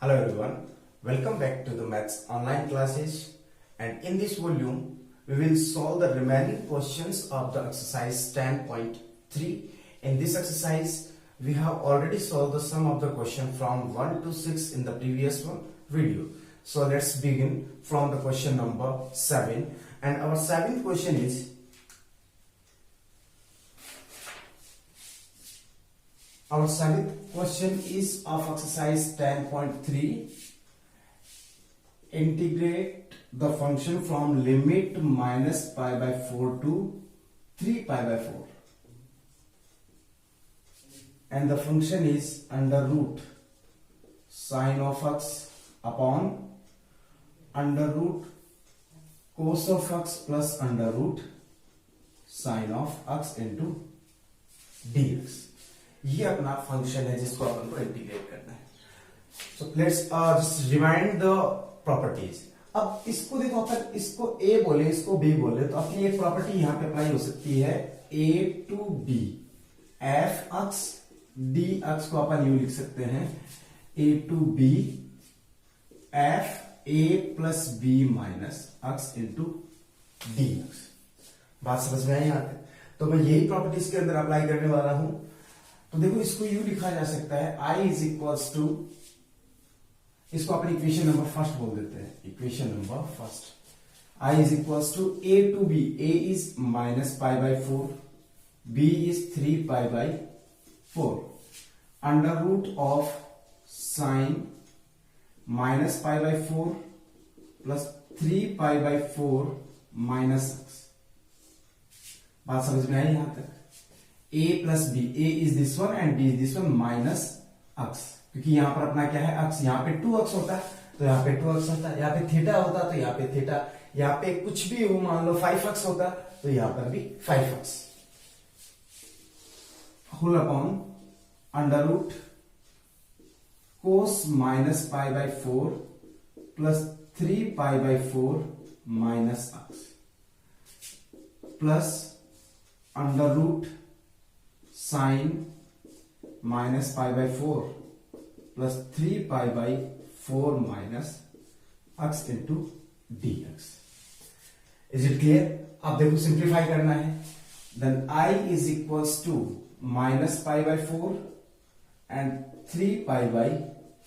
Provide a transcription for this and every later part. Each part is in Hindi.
Hello everyone, welcome back to the maths online classes, and in this volume we will solve the remaining questions of the exercise 10.3. In this exercise we have already solved the sum of the question from 1 to 6 in the previous video. So let's begin from the question number 7, and our seventh question is of exercise 10.3. Integrate the function from limit minus pi by 4 to 3 pi by 4. And the function is under root sine of x upon under root cos of x plus under root sine of x into dx. ये अपना फंक्शन है जिसको अपन को इंटीग्रेट करना है. So let's just remind the properties. अब इसको देखो, अपन इसको a बोले इसको b बोले तो अपनी एक प्रॉपर्टी यहां पे अप्लाई हो सकती है a to b. f x d x को अपन यूं लिख सकते हैं a to b f a plus b minus x into d x. बात समझ में आई यहां तक? तो मैं यही प्रॉपर्टी इसके अंदर अप्लाई करने वाला हूं. तो देखो इसको यूं लिखा जा सकता है i इज इक्वल्स टू, इसको अपन इक्वेशन नंबर फर्स्ट बोल देते हैं. Equation number first, i is equals to a to b. a is minus pi by 4, b is 3 pi by 4. Under root of sine minus pi by 4 plus 3 pi by 4 minus x. बात समझ में आई यहां तक? a plus b, a is this one and b is this one minus x. क्योंकि यहां पर अपना क्या है x, यहां पे 2x होता है तो यहां पे 2x होता है, यहां पे थीटा होता तो यहां पे थीटा, यहां पे कुछ भी हो मान लो 5x होता तो यहां पर भी 5x. Whole upon under root cos minus pi by 4 plus 3 pi by 4 minus x plus under root sine minus pi by 4 plus 3 pi by 4 minus x into d x. Is it clear? अब देखो सिंप्लीफाई करना है. Then I is equals to minus pi by 4 and 3 pi by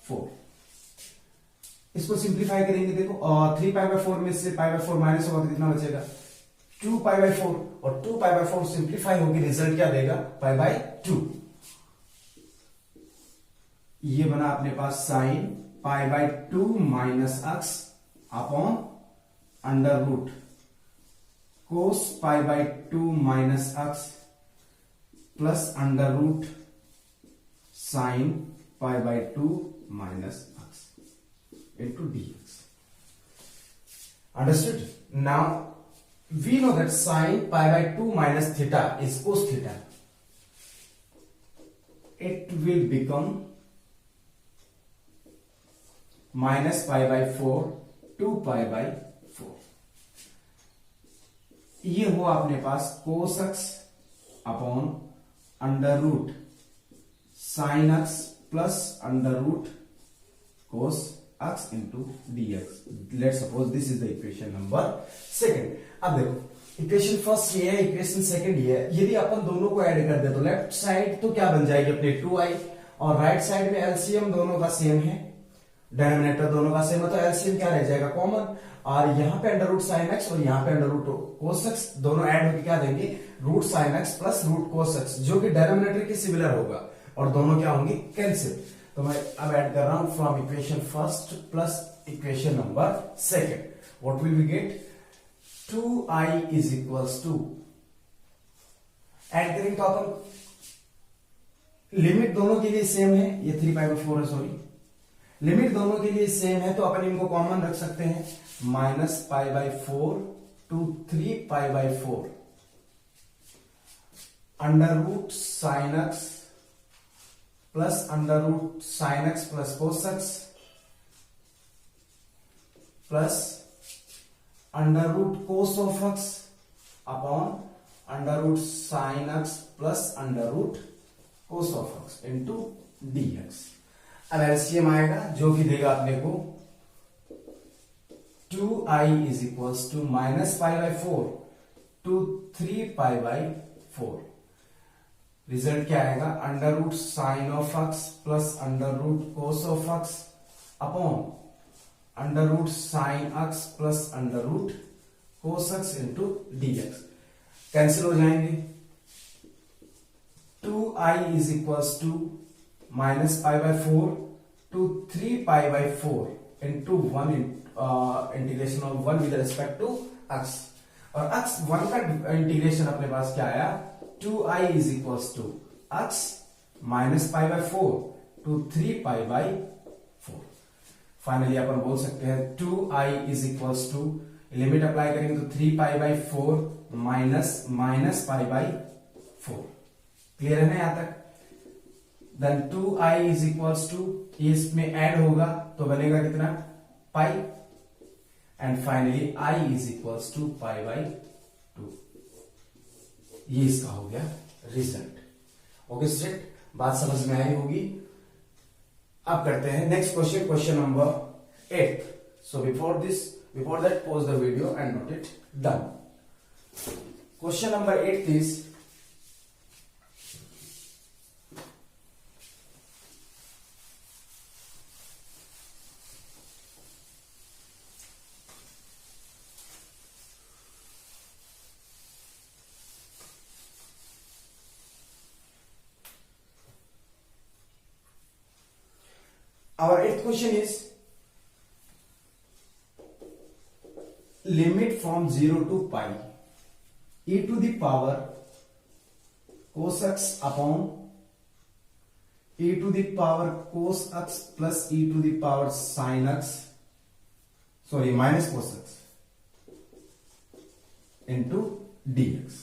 4. इसको सिंप्लीफाई करेंगे. देखो 3 पाई बाई 4 में से पाई बाई 4 माइनस होगा तो कितना बचेगा? 2 पाई बाई 4, और 2 पाई बाई 4 सिंप्लीफाई होगी, रिजल्ट क्या देगा? Pi by 2. ये बना अपने पास sine pi by 2 minus x upon under root cos pi by 2 minus x plus under root sine pi by 2 minus x into d x. Understood? Now we know that sine pi by 2 minus theta is cos theta. It will become minus pi by 4 2 pi by 4. ये हुआ अपने पास cos x upon under root sine x plus under root cos x into dx. Let's suppose this is the equation number second. अब देखो इक्वेशन फर्स्ट ये है, इक्वेशन सेकंड ये है. यदि अपन दोनों को ऐड कर दे तो लेफ्ट साइड तो क्या बन जाएगी अपने 2i, और राइट साइड में एलसीएम दोनों का सेम है, डिनोमिनेटर दोनों का सेम है तो एलसीएम क्या रह जाएगा? कॉमन. और यहां पे अंडर रूट साइन एक्स और यहां पे अंडर रूट कोस एक्स दोनों ऐड होकर क्या देंगे? Root sine x plus root cos x, जो कि डिनोमिनेटर के सिमिलर होगा, और दोनों क्या होंगे? कैंसिल. तो मैं अब ऐड कर रहा हूं from equation first plus equation number second. What will we get? 2i is equals to, add करेंगे तो अपन लिमिट दोनों के लिए सेम है, ये 3 पाई बाई 4 है, सॉरी, लिमिट दोनों के लिए सेम है तो अपन इनको कॉमन रख सकते हैं. Minus pi by 4 to 3 pi by 4 under root sine x plus under root sine x plus cos x plus under root cos of x upon under root sine x plus under root cos of x into dx. अब एलसीएम आएगा जो कि देगा अपने को 2i is equals to minus pi by 4 to 3 pi by 4। Result क्या आएगा, under root sign of x plus under root cos of x upon under root sine x plus under root cos x into dx। Cancel हो जाएंगे। 2i is equals to minus pi by 4 to 3 pi by 4 into 1 integration of 1 with respect to x। और x 1 का इंटीग्रेशन अपने पास क्या आया, 2i is equals to x minus pi by 4 to 3 pi by 4। Finally अपन बोल सकते हैं 2i is equals to, limit apply करेंगे तो 3 pi by 4 minus pi by 4। Clear है ना यहां तक। Then 2i is equals to, ये इसमें ऐड होगा तो बनेगा कितना, pi. And finally i is equals to pi by 2। ये इसका हो गया रिजल्ट। ओके स्टूडेंट, बात समझ में आई होगी। अब करते हैं next question, question number 8। So before that pause the video and note it down. Question number 8 is, our 8th question is, limit from 0 to pi e to the power cos x upon e to the power cos x plus e to the power sin x, sorry minus cos x into dx।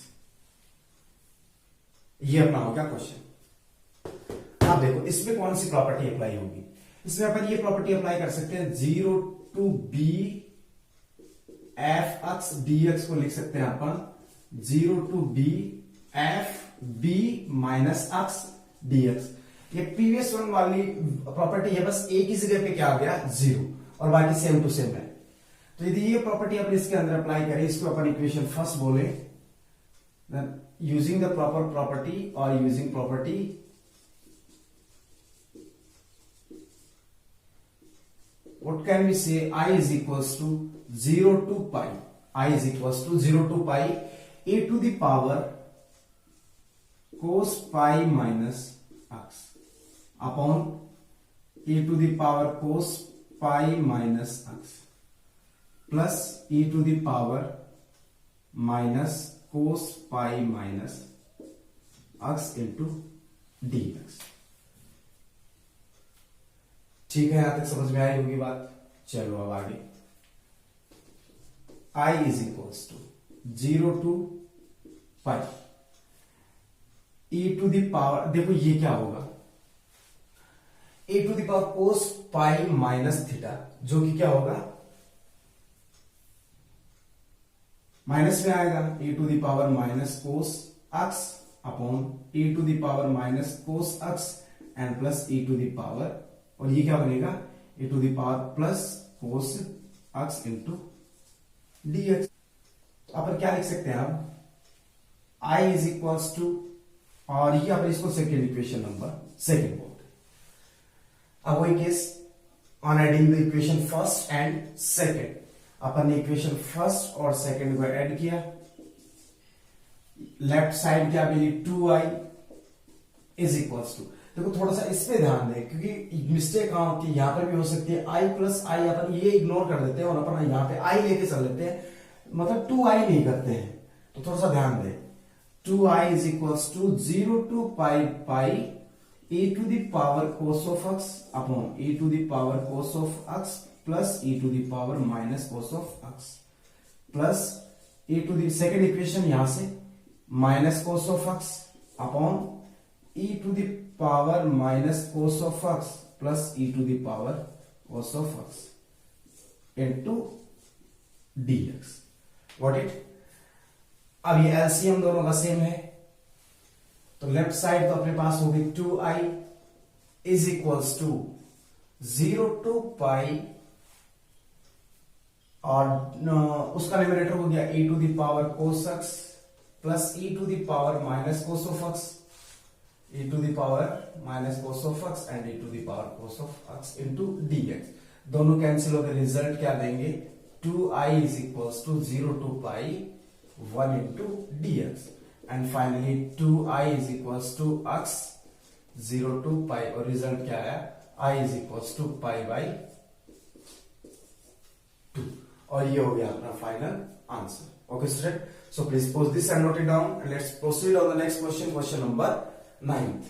ये अपना हो गया क्वेश्चन। अब देखो इसमें कौन सी प्रॉपर्टी अप्लाई होगी। इसमें अपन ये प्रॉपर्टी अप्लाई कर सकते हैं, 0 to b f x dx को लिख सकते हैं अपन 0 to b f b minus x dx। ये प्रीवियस वन वाली प्रॉपर्टी है, बस एक ही जगह पे क्या आ गया, 0, और बाकी सेम टू सेम है। तो यदि ये प्रॉपर्टी अपन इसके अंदर अप्लाई करें, इसको अपन इक्वेशन फर्स्ट बोले, यूजिंग द प्रॉपर प्रॉपर्टी और using property what can we say, I is equals to 0 to pi, I is equals to 0 to pi e to the power cos pi minus x upon e to the power cos pi minus x plus e to the power minus cos pi minus x into dx। ठीक है, यहां तक समझ में आई होगी बात। चलो अब आगे, i is equals to 0 to pi e to the power, देखो ये क्या होगा, e to the power cos pi minus theta, जो कि क्या होगा, माइनस में आएगा, e to the power minus cos x upon e to the power minus cos x and plus e to the power, और ये क्या बनेगा, e to the power plus cos x into dx। अपन क्या लिख सकते हैं अब, i इज इक्वल्स टू, और ये अपन इसको सेकेंड इक्वेशन नंबर सेकेंड बोलते हैं। अब वही case on adding the equation first and second, अपन ने इक्वेशन फर्स्ट और सेकेंड को ऐड किया, लेफ्ट साइड क्या मिली, 2i इज इक्वल्स टू, देखो थोड़ा सा इस पे ध्यान दें क्योंकि मिस्टेक कहां होती है, यहां पर भी हो सकती है, i प्लस आई, अपन ये इग्नोर कर देते हैं और अपन यहां पे i लेके चल लेते हैं, मतलब 2i नहीं करते हैं, तो थोड़ा सा ध्यान दें। 2i is equals to 0 to pi pi e to the power cos of x upon e to the power cos of x plus e to the power minus cos of x plus e to the, second equation यहां से minus cos of x upon e to the power minus cos of x plus e to the power cos of x into dx। What it, अब ये एलसीएम दोनों का सेम है, तो लेफ्ट साइड तो अपने पास होगी 2i is equals to 0 to pi और उसका न्यूमरेटर हो गया e to the power cos x plus e to the power minus cos of x, e to the power minus cos of x and e to the power cos of x into dx। दोनों कैंसिल हो गए, रिजल्ट क्या देंगे 2i is equals to 0 to pi 1 into dx and finally 2i is equals to x 0 to pi और रिजल्ट क्या आया i is equals to pi by 2 और ये हो गया अपना final answer. Okay student, so please post this and note it down and let's proceed on the next question, question number 9।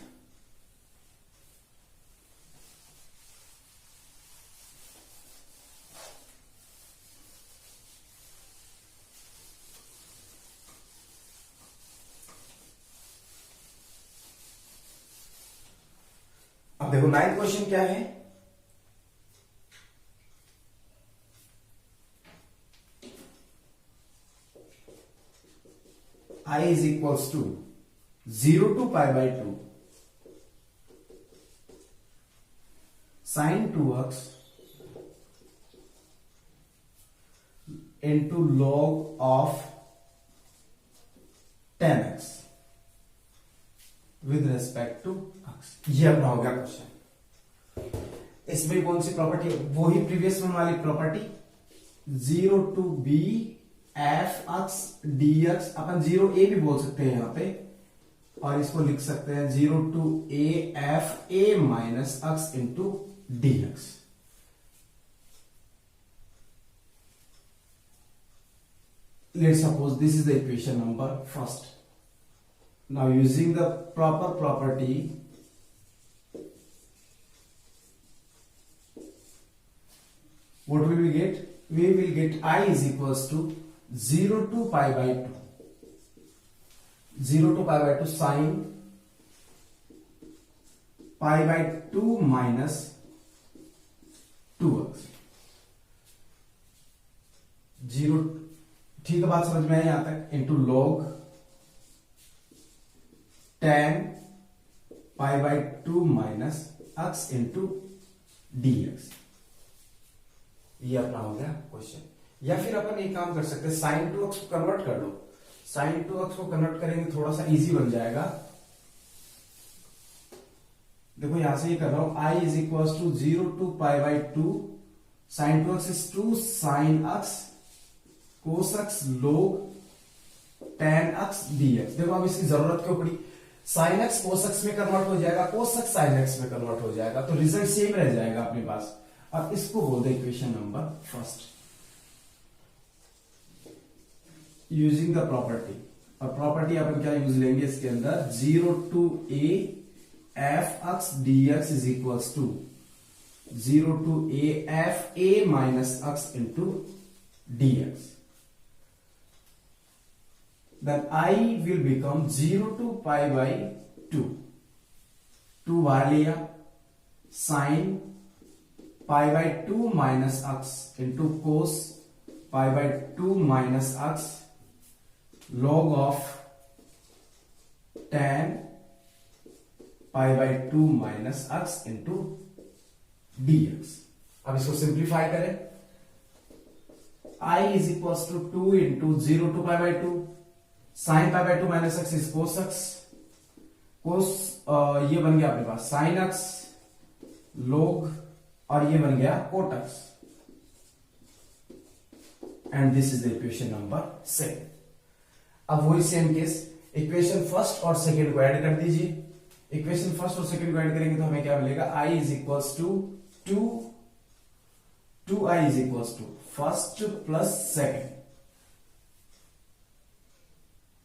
अब देखो 9th क्वेश्चन क्या है, I is equals to 0 to pi by 2 sin 2x into log of 10x with respect to x। ये अपना हो गया क्वेश्चन। इसमें कौन सी प्रॉपर्टी, वही प्रीवियस में वाली property 0 to b f x d x, अपन 0a भी बोल सकते हैं यहां पे और इसको लिख सकते हैं 0 to a f a minus x into d x. Let suppose this is the equation number first. Now using the proper property what will we get? We will get I is equals to 0 to pi by 2, 0 to pi by 2 sin pi by 2 minus 2x 0, ठीक है बात समझ में आई यहां तक, into log tan pi by 2 minus x into dx। ये अपना हो गया क्वेश्चन। या फिर अपन एक काम कर सकते हैं, साइन टू एक्स को कन्वर्ट कर लो, साइन टू एक्स को कन्वर्ट करेंगे थोड़ा सा इजी बन जाएगा। देखो यहां से ये कर रहा हूं i is equal to 0 to pi by 2 sine to x is 2 sine x cos x log ten x dx। देखो अब इसकी जरूरत क्यों पड़ी, साइन एक्स कोस एक्स में कन्वर्ट हो जाएगा, कोस एक्स साइन एक्स में कन्वर्ट हो जाएगा, तो रिजल्ट सेम रह जाएगा अपने पास। अब इसको बोल दे equation number first using the property. और प्रॉपर्टी अपन क्या यूज लेंगे इसके अंदर 0 to a f x d x is equals to 0 to a f a minus x into d x. Then I will become 0 to pi by 2, 2 बाहर लिया, sine pi by 2 minus x into cos pi by 2 minus x log of tan pi by 2 minus x into dx। अब इसको सिंप्लीफाई करें, I is equal to 2 into 0 to pi by 2 sine pi by 2 minus x is cos x, cos ये बन गया अपने पास साइन एक्स लोग और ये बन गया cot x and this is the equation number 7। अब वही सेम केस, इक्वेशन फर्स्ट और सेकंड को ऐड कर दीजिए। इक्वेशन फर्स्ट और सेकंड को ऐड करेंगे तो हमें क्या मिलेगा, I is equals to 2i is equals to first plus second.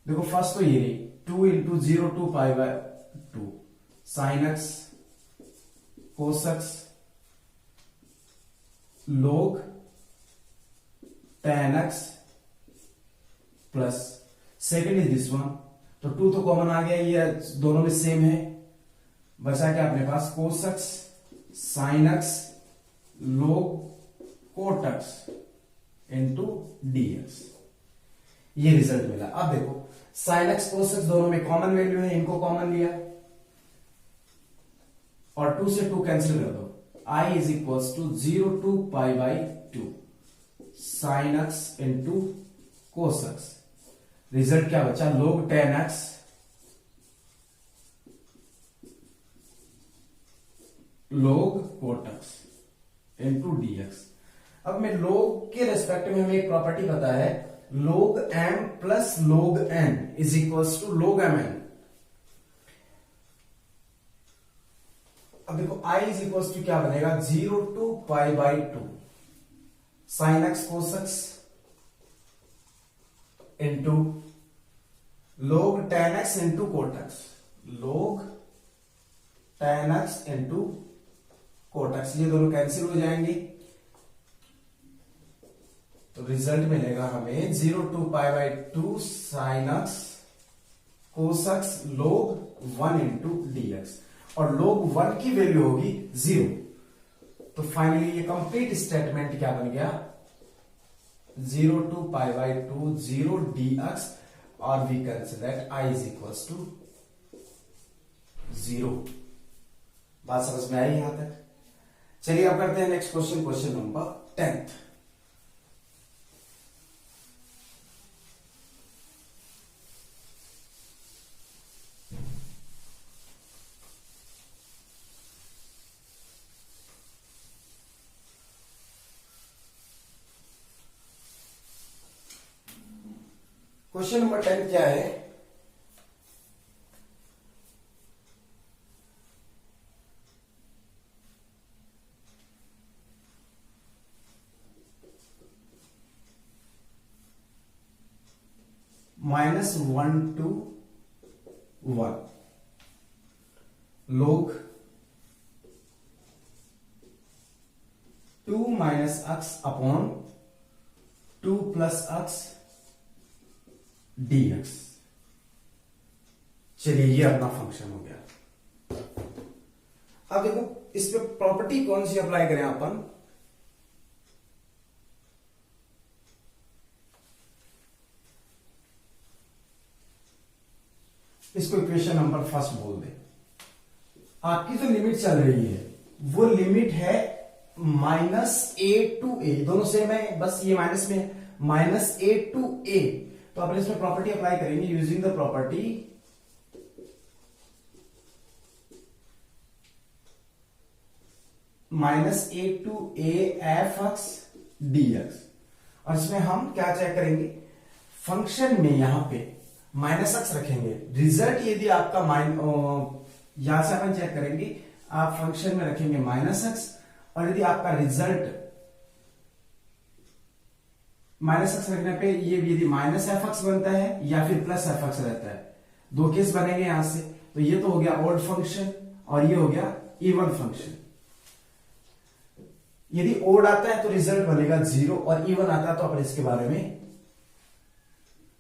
देखो फर्स्ट तो ये रही 2 into 0 to pi by 2 sine x cos x log tan x plus second is this one, तो 2 तो कॉमन आ गया, ये दोनों में सेम है, बचा क्या अपने पास cos x sin x log cot x into dx। ये रिजल्ट मिला। अब देखो sin x cos x दोनों में कॉमन वैल्यू है, इनको कॉमन लिया और 2 से 2 कैंसिल कर दो, I is equal to 0 to pi by 2 sine x into cos x. Result क्या बचा, log 10x log cot x into dx। अब मैं log के रेस्पेक्ट में हमें एक प्रॉपर्टी पता है, log m plus log n is equals to log mn। अब देखो i इज इक्वल्स टू क्या बनेगा, 0 to pi by 2 sine x cos x into log 10x into cot x, log 10x into cot x. ये दोनों कैंसिल हो जाएंगे तो रिजल्ट मिलेगा हमें 0 to pi by 2 sine x cos x log 1 into dx, और log 1 की वैल्यू होगी 0। तो फाइनली ये कंप्लीट स्टेटमेंट क्या बन गया, 0 टू पाई बाई 2 0 dx, और we can say that i is equals to 0। बात समझ में आई यहां तक? चलिए अब करते हैं next question, question number 10th। Question number 10 क्या है, -1 to 1 log 2 minus x upon 2 plus x dx। चलिए ये अपना फंक्शन हो गया। अब देखो इस पे प्रॉपर्टी कौन सी अप्लाई करें अपन, इसको इक्वेशन नंबर फर्स्ट बोल दे। आपकी जो लिमिट चल रही है वो लिमिट है -a टू a, दोनों सेम है, बस ये माइनस में -a टू a। तो अपन इसमें प्रॉपर्टी अप्लाई करेंगे using the property -a to a f(x) dx। और इसमें हम क्या चेक करेंगे, फंक्शन में यहां पे -x रखेंगे। रिजल्ट यदि आपका यहां से अपन चेक करेंगे, आप फंक्शन में रखेंगे -x, और यदि आपका रिजल्ट -x रखने पे ये यदि -f(x) बनता है या फिर +f(x) रहता है, दो केस बनेंगे यहां से। तो ये तो हो गया ऑड फंक्शन और ये हो गया इवन फंक्शन। यदि ओड आता है तो रिजल्ट बनेगा 0, और इवन आता है तो अपन इसके बारे में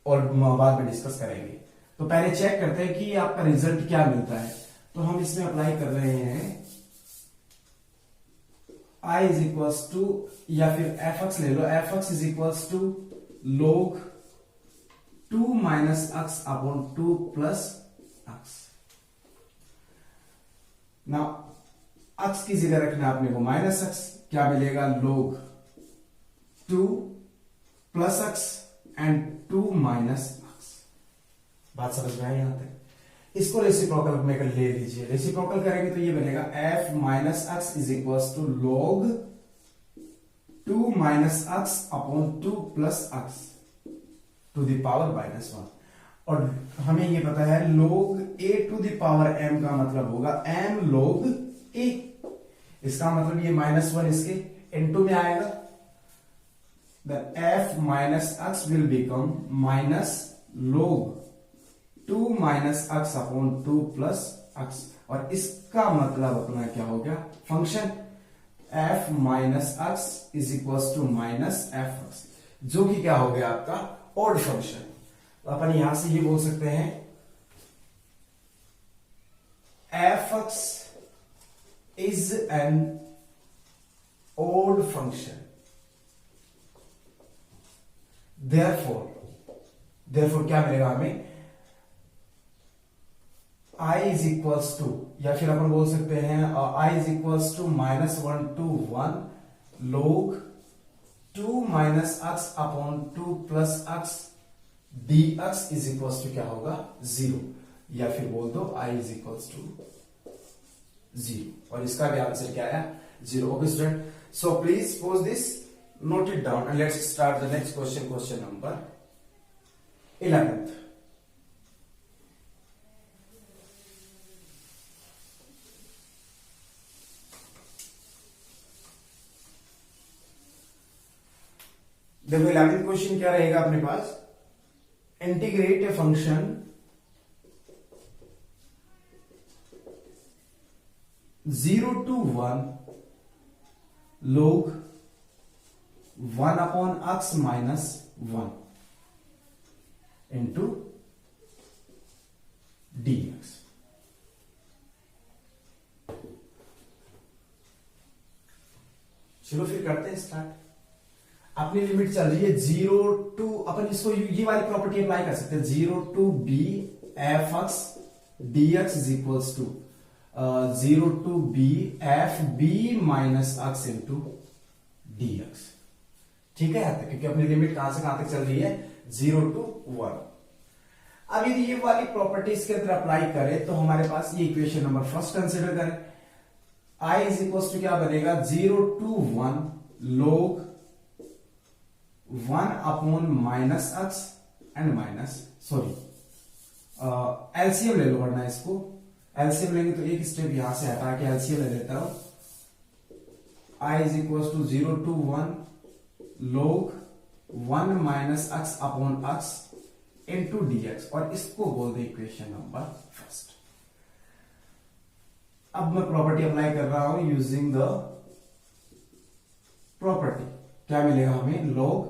और बाद में डिस्कस करेंगे। तो पहले चेक करते हैं कि आपका रिजल्ट क्या मिलता है। तो हम इसमें अप्लाई कर रहे हैं i इज इक्वल्स टू, या फिर f(x) ले लो, f(x) is equals to log 2 minus x upon 2 plus x। ना x की जगह रखना आपने को -x, क्या मिलेगा, log 2 plus x and 2 minus x। बात समझ में आई यहां तक? इसको रेसिप्रोकल में ले लीजिए, रेसिप्रोकल करेंगे तो ये बनेगा f minus x is equals to log 2 minus x upon 2 plus x to the power -1। और हमें ये पता है log a to the power m का मतलब होगा m log a। इसका मतलब ये -1 इसके इनटू में आएगा, then f minus x will become minus log 2 minus x upon 2 plus x। और इसका मतलब अपना क्या हो गया, function f minus x is equals to minus f(x), जो कि क्या हो गया आपका ऑड फंक्शन। तो अपन यहां से ये बोल सकते हैं f(x) is an odd function, therefore क्या मिलेगा हमें, i इज इक्वल्स टू, या फिर अपन बोल सकते हैं i is equals to -1 to 1 log 2 minus x upon 2 plus x dx is equals to क्या होगा 0, या फिर बोल दो i इज इक्वल्स टू 0, और इसका भी आंसर क्या आया 0. Okay student, so please pose this, note it down and let's start the next question, question number 11th. देखो 11th क्वेश्चन क्या रहेगा अपने पास, integrate a function 0 to 1 log 1 upon x minus 1 into dx. चलो फिर करते हैं स्टार्ट. अपनी लिमिट चल रही है 0 टू, अपन इसको ये वाली प्रॉपर्टी अप्लाई कर सकते हैं, 0 to b f x dx is equals to 0 to b f b minus x into dx. ठीक है, क्योंकि अपनी लिमिट कहां से कहां तक चल रही है 0 to 1. अब यदि ये वाली प्रॉपर्टीज के अंदर अप्लाई करें तो हमारे पास ये इक्वेशन नंबर फर्स्ट कंसिडर करें, i इज इक्वल्स टू क्या बनेगा 0 to 1 log 1 upon minus x and minus, sorry LCM ले लो, वरना इसको एलसीएम लेंगे तो एक स्टेप यहां से हटा के एलसीएम ले लेता हूं. i is equals to 0 to 1 log 1 minus x upon x into dx, और इसको बोल दे इक्वेशन नंबर फर्स्ट. अब मैं प्रॉपर्टी अप्लाई कर रहा हूं यूजिंग द प्रॉपर्टी. क्या मिलेगा हमें, log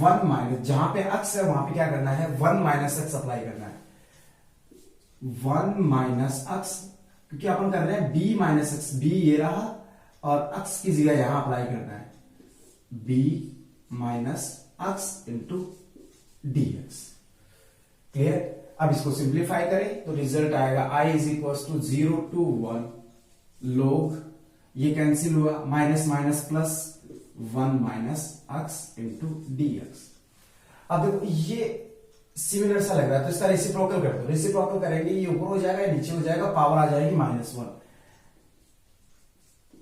1 माइनस, जहां पे x है वहां पे क्या करना है 1 माइनस एक्स अप्लाई करना है, 1 माइनस एक्स, क्योंकि अपन कर रहे हैं b माइनस एक्स, b ये रहा और x की जगह यहां अप्लाई करना है b minus x into dx. Clear. अब इसको सिंप्लीफाई करें तो रिजल्ट आएगा i is equal to 0 to 1 log, ये कैंसिल हुआ, minus minus plus 1 minus x into dx. अब देखो ये सिमिलर सा लग रहा है तो इसका रेसिप्रोकल कर दो. रेसिप्रोकल करेंगे ये ऊपर हो जाएगा, नीचे हो जाएगा, पावर आ जाएगी -1.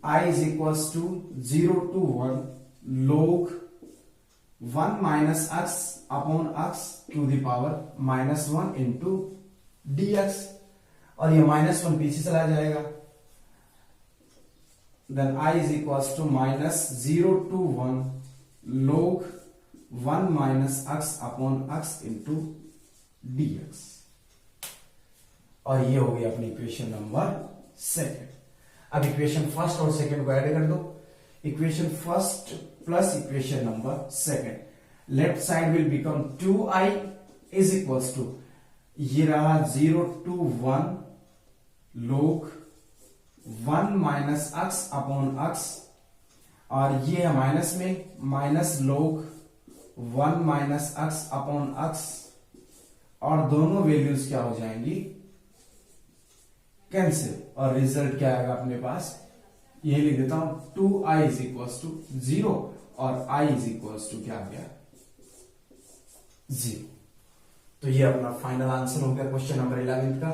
i is equal to 0 to 1 log 1 minus x upon x to the power -1 into dx, और ये -1 पीछे चला जाएगा. Then i is equals to minus 0 to 1 log 1 minus x upon x into dx, और ये हो गई अपनी इक्वेशन नंबर सेकेंड. अब इक्वेशन फर्स्ट और सेकेंड को ऐड कर दो, equation first plus equation number second, left side will become 2i is equals to, ये रहा 0 to 1 log 1 minus x upon x, और ये है माइनस में minus log 1 minus x upon x, और दोनों वैल्यूज क्या हो जाएंगी कैंसिल, और रिजल्ट क्या आएगा अपने पास, ये लिख देता हूं 2i इज इक्वल्स टू 0 और i इज इक्वल्स टू क्या आ गया 0. तो ये अपना फाइनल आंसर हो गया क्वेश्चन नंबर 11 का.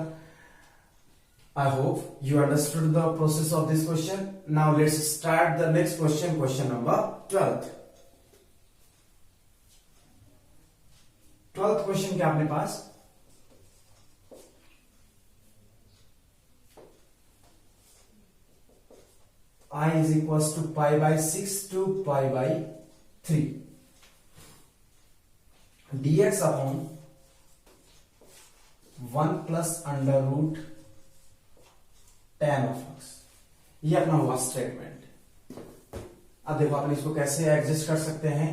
I hope you understood the process of this question. Now let's start the next question, question number 12th. 12th question क्या अपने पास, i is equals to pi by 6 to pi by 3 dx upon 1 plus under root tan of x. ये अपना हुआ स्टेटमेंट. अब देखो अपन इसको कैसे एडजस्ट कर सकते हैं,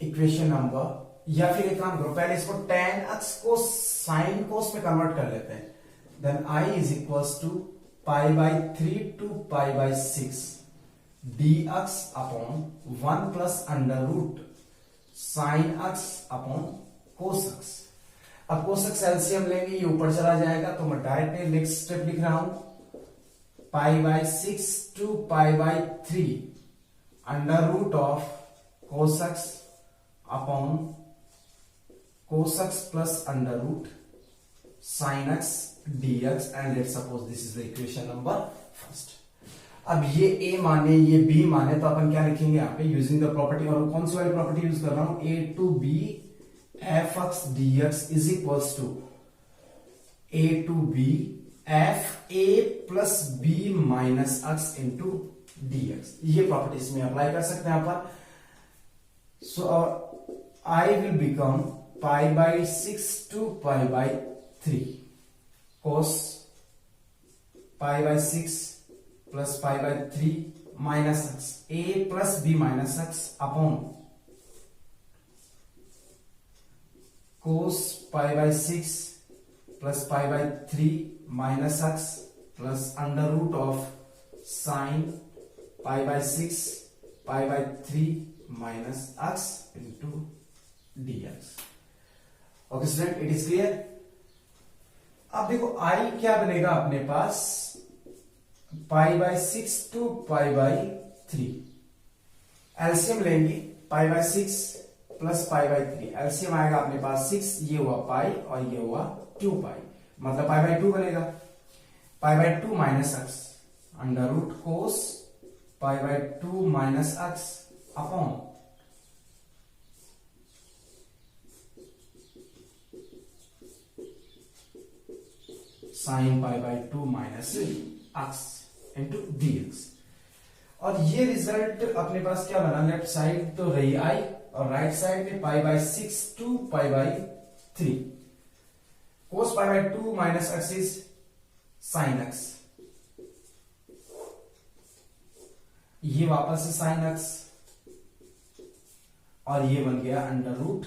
इक्वेशन नंबर, या फिर एक काम करो पहले इसको tan x को sin cos में कन्वर्ट कर लेते हैं. Then i is equals to pi by 3 to pi by 6 dx upon 1 plus under root sin x अपॉन cos x. अब कोसेक एलसीएम लेंगे, ये ऊपर चला जाएगा, तो मैं डायरेक्ट नेक्स्ट स्टेप लिख रहा हूं, pi by 6 to pi by 3 under root of cosec upon cosec plus under root sin x dx and let's suppose this is the equation number first. अब ये a माने ये b माने तो अपन क्या लिखेंगे यहाँ पे यूजिंग द प्रॉपर्टी, और कौन सी वाली प्रॉपर्टी यूज कर रहा हूं, a to b f x dx is equals to a to b f a plus b minus x into dx. ये प्रॉपर्टी इसमें अप्लाई कर सकते हैं यहां पर. सो I will become pi by 6 to pi by 3 cos pi by 6 plus pi by 3 minus x a plus b minus x upon cos pi by 6 plus pi by 3 minus x plus under root of sin pi by 6 pi by 3 minus x into dx. Okay student, it is clear. अब देखो i क्या बनेगा अपने पास, pi by 6 to pi by 3. LCM लेंगे, pi by 6 plus pi by 3, LCM आएगा अपने पास 6, ये हुआ पाई और ये हुआ 2 पाई, मतलब पाई बाय 2 बनेगा. Pi by 2 minus x under root cos pi by 2 minus x upon sine pi by 2 minus x into dx. और ये रिजल्ट अपने पास क्या बना, लेफ्ट साइड तो रही i और राइट साइड में pi by 6 to pi by 3. Cos pi by 2 minus x is sine x, ये वापस से साइन एक्स और ये बन गया under root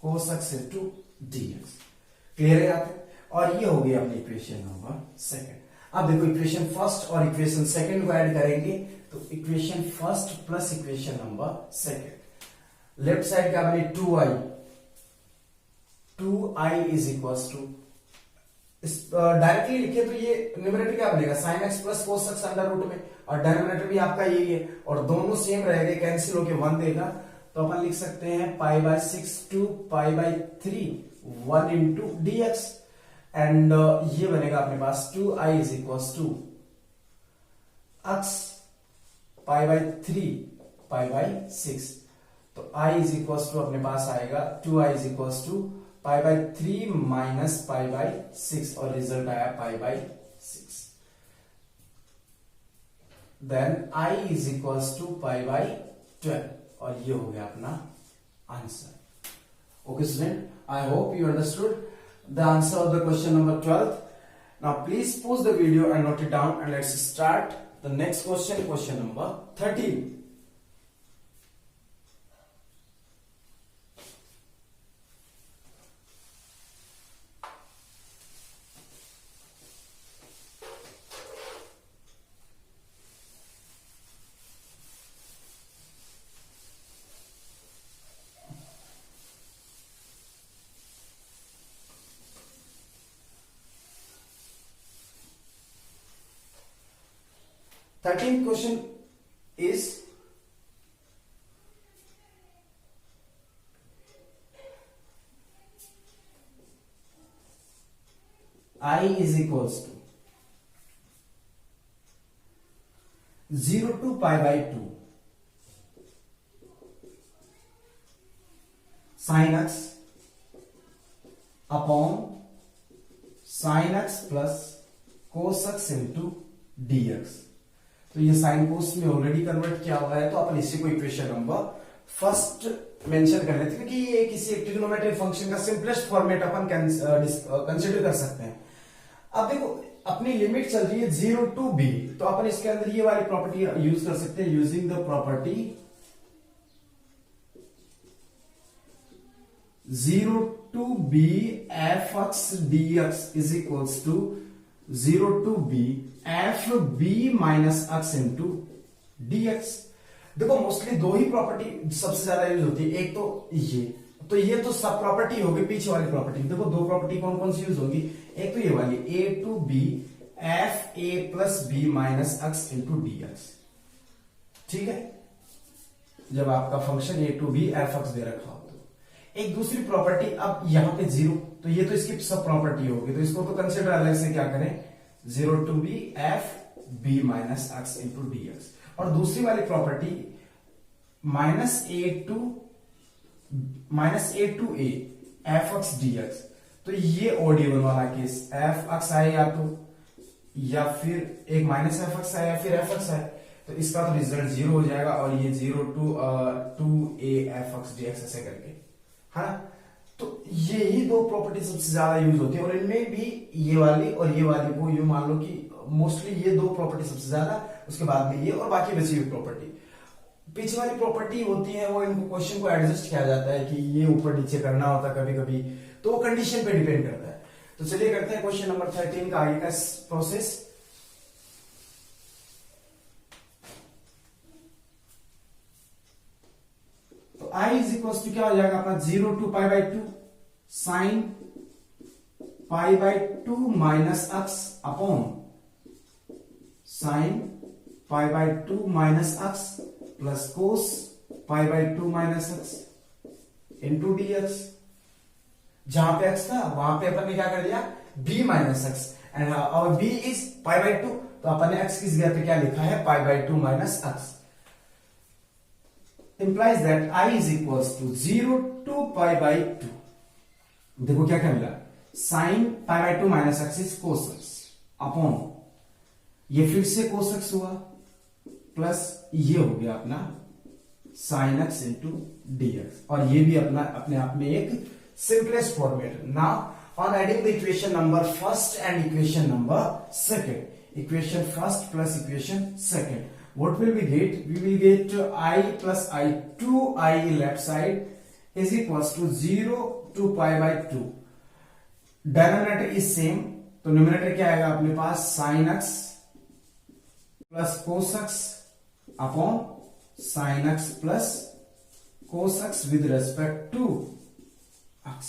cos x into dx. Clear है यहाँ पे. और ये हो गया अपनी इक्वेशन नंबर सेकंड. अब देखो इक्वेशन फर्स्ट और इक्वेशन सेकंड को ऐड करेंगे तो equation first plus equation number second, left side क्या बने 2i is equals to, directly लिखे तो ये न्यूमरेटर क्या बनेगा sin x plus cos x under root में, और डिनोमिनेटर भी आपका यही है और दोनों सेम रहेंगे, कैंसिल होके 1 देगा, तो अपन लिख सकते हैं pi by 6 to pi by 3 1 into dx. And ये बनेगा अपने पास 2i is equals to x pi by 3 pi by 6, तो i इज इक्वल्स टू अपने पास आएगा 2i is equals to pi by 3 minus pi by 6 और रिजल्ट आया pi by 6. Then i is equals to pi by 12 और ये हो गया अपना answer. Okay student, I hope you understood the answer of the question number 12. Now please pause the video and note it down, and let's start the next question, question number 13. Thirteenth question is I is equals to 0 to pi by 2 sin x upon sin x plus cos x into dx. तो ये साइन कोस में ऑलरेडी कन्वर्ट किया हुआ है, तो अपन इसी को इक्वेशन नंबर फर्स्ट मेंशन कर लेते हैं, क्योंकि ये किसी ट्रिग्नोमेट्रिक फंक्शन का सिंपलेस्ट फॉर्मेट अपन कंसीडर कर सकते हैं. अब देखो अपनी लिमिट चल रही है 0 टू b, तो अपन इसके अंदर ये वाली प्रॉपर्टी यूज कर सकते हैं, using the property 0 to b f x dx is equals to 0 to b f b minus x into d x. देखो मोस्टली दो ही प्रॉपर्टी सबसे ज्यादा यूज होती है, एक तो ये, तो ये तो सब प्रॉपर्टी होगी पीछे वाली प्रॉपर्टी। देखो दो प्रॉपर्टी कौन कौन सी यूज होगी, एक तो ये वाली a to b f a plus b minus x into d x, ठीक है, जब आपका function a to b f x दे रखा हो तो। एक दूसरी प्रॉपर्टी, अब यहां पे जीरो, तो ये तो इसकी सब प्रॉपर्टी होगी, तो इसको तो कंसिडर अलग से क्या करें, zero to b f b minus x into d x. और दूसरी वाली property minus a to a f x d x, तो ये ओड वाला केस, एफ एक्स आए या तो, या फिर एक माइनस एफ एक्स आए या फिर एफ एक्स आए, तो इसका तो रिजल्ट जीरो हो जाएगा, और ये zero to a f x d x ऐसे करके, है ना। तो ये ही दो प्रॉपर्टी सबसे ज्यादा यूज होती है, और इनमें भी ये वाली और ये वाली को यूं मान लो कि मोस्टली ये दो प्रॉपर्टी सबसे ज्यादा, उसके बाद में ये, और बाकी बची हुई प्रॉपर्टी। पीछे वाली प्रॉपर्टी होती है वो इनको क्वेश्चन को एडजस्ट किया जाता है कि ये ऊपर नीचे करना होता है कभी कभी, तो वो कंडीशन पे डिपेंड करता है। तो चलिए करते हैं क्वेश्चन नंबर 13 का आगे का प्रोसेस। तो i इज इक्वल टू क्या हो जाएगा अपना, 0 to pi by 2 sine pi by 2 minus x upon sine pi by 2 minus x plus cos pi by 2 minus x into d x. जहां पे एक्स था वहां पे अपन ने क्या कर दिया, b माइनस एक्स, एंड और b इज पाई बाई 2, तो अपन ने x की जगह पे क्या लिखा है, pi by 2 minus x. Implies that i is equal to 0 to pi by 2। देखो क्या क्या मिला, sine pi by 2 minus x is cos x upon, ये फिर से कोस एक्स हुआ, प्लस ये हो गया अपना sign x into d x, और ये भी अपना अपने आप में एक simplest format. Now on adding the equation number first and equation number second, equation first plus equation second, what will we get, we will get I plus I, 2I left side is equals to 0 to pi by 2, denominator is same, तो न्यूमरेटर क्या आएगा अपने पास, sin x plus cos x upon sin x plus cos x with respect to x,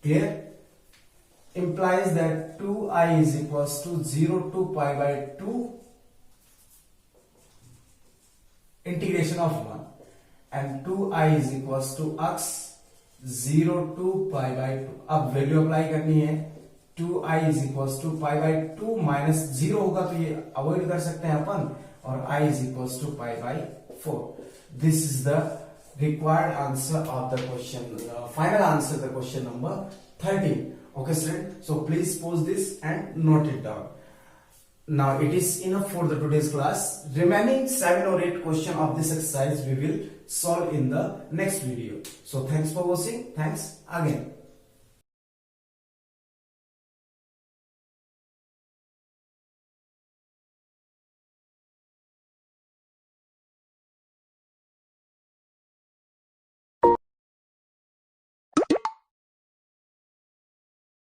clear, implies that 2I is equals to 0 to pi by 2 integration of 1, and 2I is equals to x 0 to pi by 2। अब वैल्यू अप्लाई करनी है, 2I is equals to pi by 2 minus 0 होगा तो ये अवॉइड कर सकते हैं अपन, और I is equals to pi by 4। This is the required answer of the question, final answer the question number 13. Okay student, so please pause this and note it down. Now it is enough for the today's class. Remaining 7 or 8 question of this exercise we will solve in the next video. So thanks for watching. Thanks again.